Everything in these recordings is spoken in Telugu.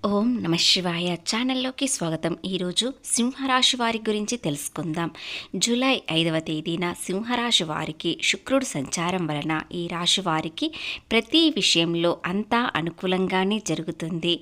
ఓం నమ శివాయ ఛానల్లోకి స్వాగతం. ఈరోజు సింహరాశి వారి గురించి తెలుసుకుందాం. జూలై 5వ తేదీన సింహరాశి వారికి శుక్రుడు సంచారం వలన ఈ రాశి వారికి ప్రతి విషయంలో అంతా అనుకూలంగానే జరుగుతుంది.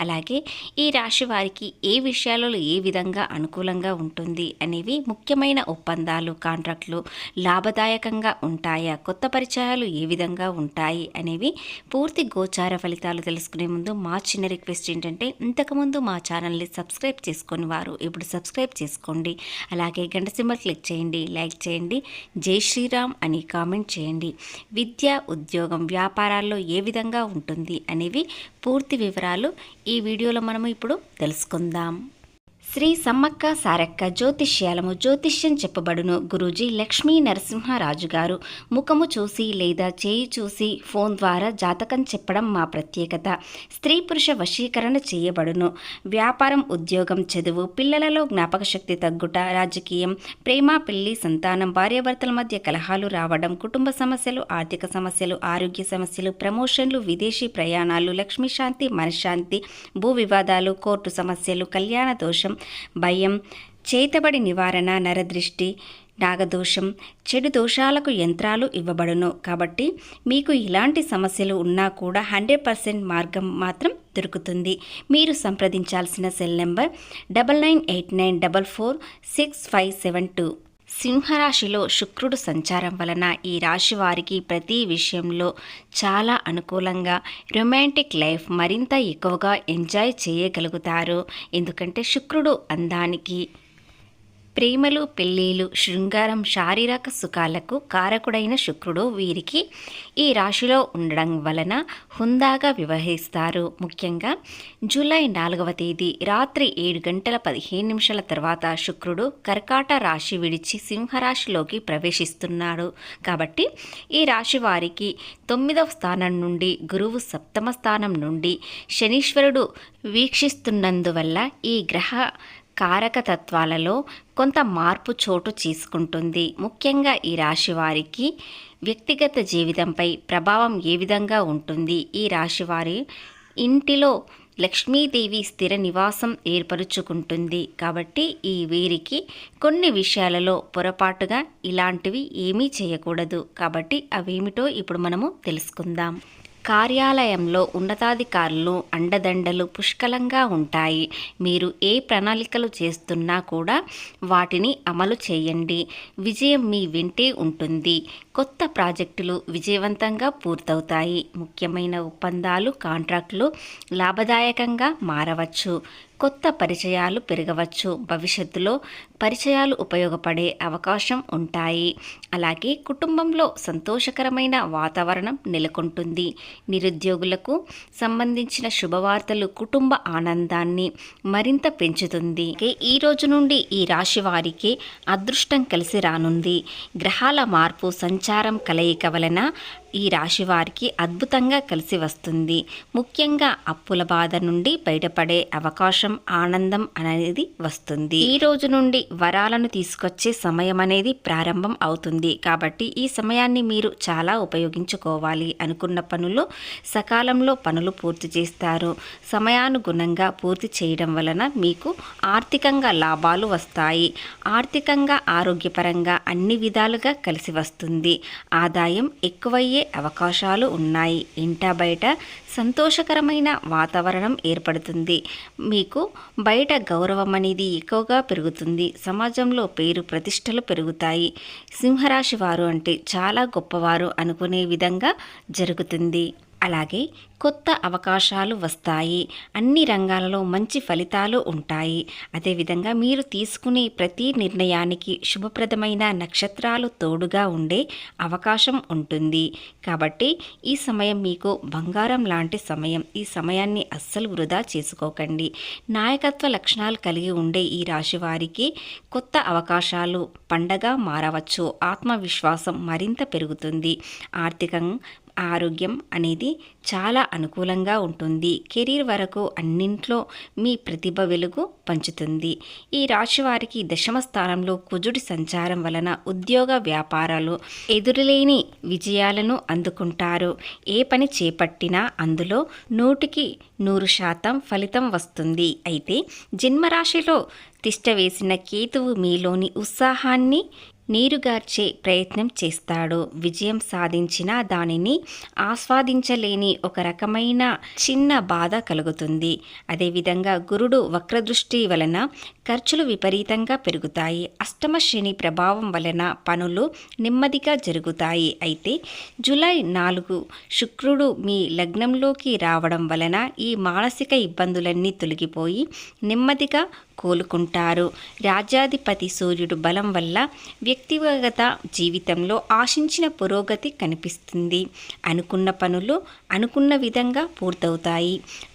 అలాగే ఈ రాశి వారికి ఏ విషయాలలో ఏ విధంగా అనుకూలంగా ఉంటుంది అనేవి ముఖ్యమైన ఒప్పందాలు, కాంట్రాక్ట్లు లాభదాయకంగా ఉంటాయా, కొత్త పరిచయాలు ఏ విధంగా ఉంటాయి అనేవి పూర్తి గోచార ఫలితాలు తెలుసుకునే ముందు మా చిన్న రిక్వెస్ట్ ఏంటంటే ఇంతకుముందు మా ఛానల్ని సబ్స్క్రైబ్ చేసుకొని వారు ఇప్పుడు సబ్స్క్రైబ్ చేసుకోండి. అలాగే గంట సింబల్ క్లిక్ చేయండి, లైక్ చేయండి, జై శ్రీరామ్ అని కామెంట్ చేయండి. విద్య, ఉద్యోగం, వ్యాపారాల్లో ఏ విధంగా ఉంటుంది అనేవి పూర్తి వివరాలు ఈ వీడియోలో మనము ఇప్పుడు తెలుసుకుందాం. శ్రీ సమ్మక్క సారక్క జ్యోతిష్యాలము జ్యోతిష్యం చెప్పబడును. గురూజీ లక్ష్మీ నరసింహరాజు గారు ముఖము చూసి లేదా చేయి చూసి ఫోన్ ద్వారా జాతకం చెప్పడం మా ప్రత్యేకత. స్త్రీ పురుష వశీకరణ చేయబడును. వ్యాపారం, ఉద్యోగం, చదువు, పిల్లలలో జ్ఞాపక శక్తి తగ్గుట, రాజకీయం, ప్రేమ, పెళ్లి, సంతానం, భార్యాభర్తల మధ్య కలహాలు రావడం, కుటుంబ సమస్యలు, ఆర్థిక సమస్యలు, ఆరోగ్య సమస్యలు, ప్రమోషన్లు, విదేశీ ప్రయాణాలు, లక్ష్మీశాంతి, మనశ్శాంతి, భూ వివాదాలు, కోర్టు సమస్యలు, కళ్యాణ దోషం, భయం, చేతబడి నివారణ, నరదృష్టి, నాగదోషం, చెడు దోషాలకు యంత్రాలు ఇవ్వబడును. కాబట్టి మీకు ఇలాంటి సమస్యలు ఉన్నా కూడా 100% మార్గం మాత్రం దొరుకుతుంది. మీరు సంప్రదించాల్సిన సెల్ నెంబర్ 9989446572. సింహరాశిలో శుక్రుడు సంచారం వలన ఈ రాశి వారికి ప్రతి విషయంలో చాలా అనుకూలంగా రొమాంటిక్ లైఫ్ మరింత ఎక్కువగా ఎంజాయ్ చేయగలుగుతారు. ఎందుకంటే శుక్రుడు అందానికి, ప్రేమలు, పెళ్ళిళ్ళు, శృంగారం, శారీరక సుఖాలకు కారకుడైన శుక్రుడు వీరికి ఈ రాశిలో ఉండడం వలన హుందాగా వ్యవహరిస్తారు. ముఖ్యంగా జూలై 4వ తేదీ రాత్రి 7:15 తర్వాత శుక్రుడు కర్కాట రాశి విడిచి సింహరాశిలోకి ప్రవేశిస్తున్నాడు. కాబట్టి ఈ రాశి వారికి 9వ స్థానం నుండి గురువు 7వ స్థానం నుండి శనీశ్వరుడు వీక్షిస్తున్నందువల్ల ఈ గ్రహ కారకతత్వాలలో కొంత మార్పు చోటు చేసుకుంటుంది. ముఖ్యంగా ఈ రాశి వారికి వ్యక్తిగత జీవితంపై ప్రభావం ఏ విధంగా ఉంటుంది? ఈ రాశి వారి ఇంటిలో లక్ష్మీదేవి స్థిర నివాసం ఏర్పరుచుకుంటుంది. కాబట్టి ఈ వీరికి కొన్ని విషయాలలో పొరపాటుగా ఇలాంటివి ఏమీ చేయకూడదు. కాబట్టి అవేమిటో ఇప్పుడు మనము తెలుసుకుందాం. కార్యాలయంలో ఉన్నతాధికారులు అండదండలు పుష్కలంగా ఉంటాయి. మీరు ఏ ప్రణాళికలు చేస్తున్నా కూడా వాటిని అమలు చేయండి. విజయం మీ వెంటే ఉంటుంది. కొత్త ప్రాజెక్టులు విజయవంతంగా పూర్తవుతాయి. ముఖ్యమైన ఒప్పందాలు, కాంట్రాక్టులు లాభదాయకంగా మారవచ్చు. కొత్త పరిచయాలు పెరగవచ్చు. భవిష్యత్తులో పరిచయాలు ఉపయోగపడే అవకాశం ఉంటాయి. అలాగే కుటుంబంలో సంతోషకరమైన వాతావరణం నెలకొంటుంది. నిరుద్యోగులకు సంబంధించిన శుభవార్తలు కుటుంబ ఆనందాన్ని మరింత పెంచుతుంది. ఈ రోజు నుండి ఈ రాశి వారికి అదృష్టం కలిసి రానుంది. గ్రహాల మార్పు, సంచారం కలయిక వలన ఈ రాశి వారికి అద్భుతంగా కలిసి వస్తుంది. ముఖ్యంగా అప్పుల బాధ నుండి బయటపడే అవకాశం, ఆనందం అనేది వస్తుంది. ఈ రోజు నుండి వరాలను తీసుకొచ్చే సమయం అనేది ప్రారంభం అవుతుంది. కాబట్టి ఈ సమయాన్ని మీరు చాలా ఉపయోగించుకోవాలి. అనుకున్న పనులు సకాలంలో పనులు పూర్తి చేస్తారు. సమయానుగుణంగా పూర్తి చేయడం వలన మీకు ఆర్థికంగా లాభాలు వస్తాయి. ఆర్థికంగా, ఆరోగ్యపరంగా అన్ని విధాలుగా కలిసి వస్తుంది. ఆదాయం ఎక్కువయ్యే అవకాశాలు ఉన్నాయి. ఇంట బయట సంతోషకరమైన వాతావరణం ఏర్పడుతుంది. మీకు బయట గౌరవం అనేది ఎక్కువగా పెరుగుతుంది. సమాజంలో పేరు ప్రతిష్టలు పెరుగుతాయి. సింహరాశి వారు అంటే చాలా గొప్పవారు అనుకునే విధంగా జరుగుతుంది. అలాగే కొత్త అవకాశాలు వస్తాయి. అన్ని రంగాలలో మంచి ఫలితాలు ఉంటాయి. అదేవిధంగా మీరు తీసుకునే ప్రతి నిర్ణయానికి శుభప్రదమైన నక్షత్రాలు తోడుగా ఉండే అవకాశం ఉంటుంది. కాబట్టి ఈ సమయం మీకు బంగారం లాంటి సమయం. ఈ సమయాన్ని అస్సలు వృధా చేసుకోకండి. నాయకత్వ లక్షణాలు కలిగి ఉండే ఈ రాశి వారికి కొత్త అవకాశాలు పండగ మారవచ్చు. ఆత్మవిశ్వాసం మరింత పెరుగుతుంది. ఆరోగ్యం అనేది చాలా అనుకూలంగా ఉంటుంది. కెరీర్ వరకు అన్నింట్లో మీ ప్రతిభ వెలుగు పంచుతుంది. ఈ రాశి వారికి దశమ స్థానంలో కుజుడి సంచారం వలన ఉద్యోగ వ్యాపారాలు ఎదురులేని విజయాలను అందుకుంటారు. ఏ పని చేపట్టినా అందులో 100% ఫలితం వస్తుంది. అయితే జన్మరాశిలో తిష్టవేసిన కేతువు మీలోని ఉత్సాహాన్ని నీరుగార్చే ప్రయత్నం చేస్తాడు. విజయం సాధించినా దానిని ఆస్వాదించలేని ఒక రకమైన చిన్న బాధ కలుగుతుంది. అదేవిధంగా గురుడు వక్రదృష్టి వలన ఖర్చులు విపరీతంగా పెరుగుతాయి. అష్టమ శని ప్రభావం వలన పనులు నెమ్మదిగా జరుగుతాయి. అయితే జూలై 4 శుక్రుడు మీ లగ్నంలోకి రావడం వలన ఈ మానసిక ఇబ్బందులన్నీ తొలగిపోయి నెమ్మదిగా కోలుకుంటారు. రాజ్యాధిపతి సూర్యుడు బలం వల్ల వ్యక్తిగత జీవితంలో ఆశించిన పురోగతి కనిపిస్తుంది. అనుకున్న పనులు అనుకున్న విధంగా పూర్తవుతాయి.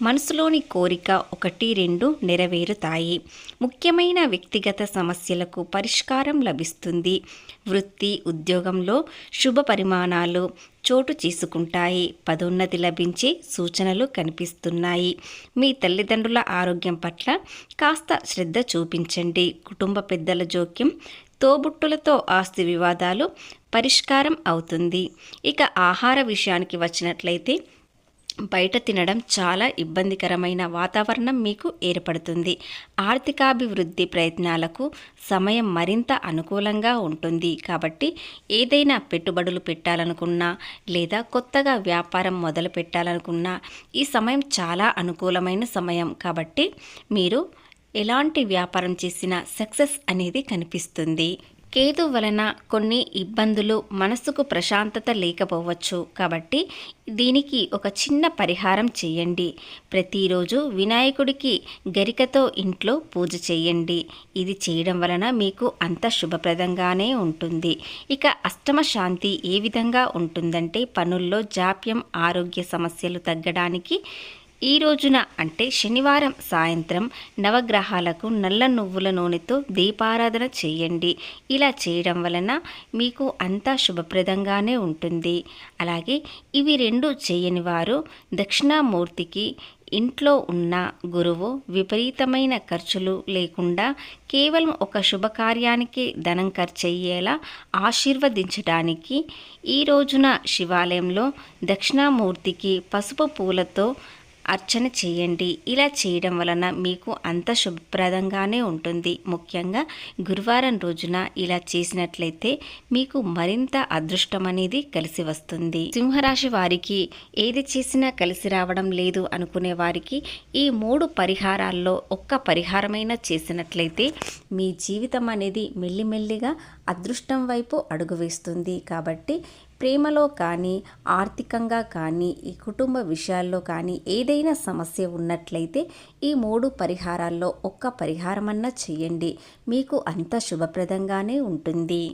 మనసులోని కోరిక 1-2 నెరవేరుతాయి. ముఖ్యమైన వ్యక్తిగత సమస్యలకు పరిష్కారం లభిస్తుంది. వృత్తి ఉద్యోగంలో శుభ పరిమాణాలు చోటు చేసుకుంటాయి. పదోన్నతి లభించే సూచనలు కనిపిస్తున్నాయి. మీ తల్లిదండ్రుల ఆరోగ్యం పట్ల కాస్త శ్రద్ధ చూపించండి. కుటుంబ పెద్దల జోక్యం, తోబుట్టులతో ఆస్తి వివాదాలు పరిష్కారం అవుతుంది. ఇక ఆహార విషయానికి వచ్చినట్లయితే బయట తినడం చాలా ఇబ్బందికరమైన వాతావరణం మీకు ఏర్పడుతుంది. ఆర్థికాభివృద్ధి ప్రయత్నాలకు సమయం మరింత అనుకూలంగా ఉంటుంది. కాబట్టి ఏదైనా పెట్టుబడులు పెట్టాలనుకున్నా లేదా కొత్తగా వ్యాపారం మొదలు పెట్టాలనుకున్నా ఈ సమయం చాలా అనుకూలమైన సమయం. కాబట్టి మీరు ఎలాంటి వ్యాపారం చేసినా సక్సెస్ అనేది కనిపిస్తుంది. కేతు వలన కొన్ని ఇబ్బందులు, మనసుకు ప్రశాంతత లేకపోవచ్చు. కాబట్టి దీనికి ఒక చిన్న పరిహారం చేయండి. ప్రతిరోజు వినాయకుడికి గరికతో ఇంట్లో పూజ చేయండి. ఇది చేయడం వలన మీకు అంత శుభప్రదంగానే ఉంటుంది. ఇక అష్టమ శాంతి ఏ విధంగా ఉంటుందంటే పనుల్లో జాప్యం, ఆరోగ్య సమస్యలు తగ్గడానికి ఈ రోజున అంటే శనివారం సాయంత్రం నవగ్రహాలకు నల్ల నువ్వుల నూనెతో దీపారాధన చేయండి. ఇలా చేయడం వలన మీకు అంతా శుభప్రదంగానే ఉంటుంది. అలాగే ఇవి 2 చేయని వారు దక్షిణామూర్తికి ఇంట్లో ఉన్న గురువు విపరీతమైన ఖర్చులు లేకుండా కేవలం ఒక శుభకార్యానికి ధనం ఖర్చయ్యేలా ఆశీర్వదించడానికి ఈ రోజున శివాలయంలో దక్షిణామూర్తికి పసుపు పూలతో అర్చన చేయండి. ఇలా చేయడం వలన మీకు అంత శుభప్రదంగానే ఉంటుంది. ముఖ్యంగా గురువారం రోజున ఇలా చేసినట్లయితే మీకు మరింత అదృష్టం అనేది కలిసి వస్తుంది. సింహరాశి వారికి ఏది చేసినా కలిసి రావడం లేదు అనుకునే వారికి ఈ 3 పరిహారాల్లో ఒక్క పరిహారమైనా చేసినట్లయితే మీ జీవితం అనేది మెల్లిమెల్లిగా అదృష్టం వైపు అడుగు వేస్తుంది. కాబట్టి ప్రేమలో కానీ, ఆర్థికంగా కానీ, ఈ కుటుంబ విషయాల్లో కానీ ఏదైనా సమస్య ఉన్నట్లయితే ఈ 3 పరిహారాల్లో ఒక్క పరిహారమన్నా చేయండి. మీకు అంత శుభప్రదంగానే ఉంటుంది.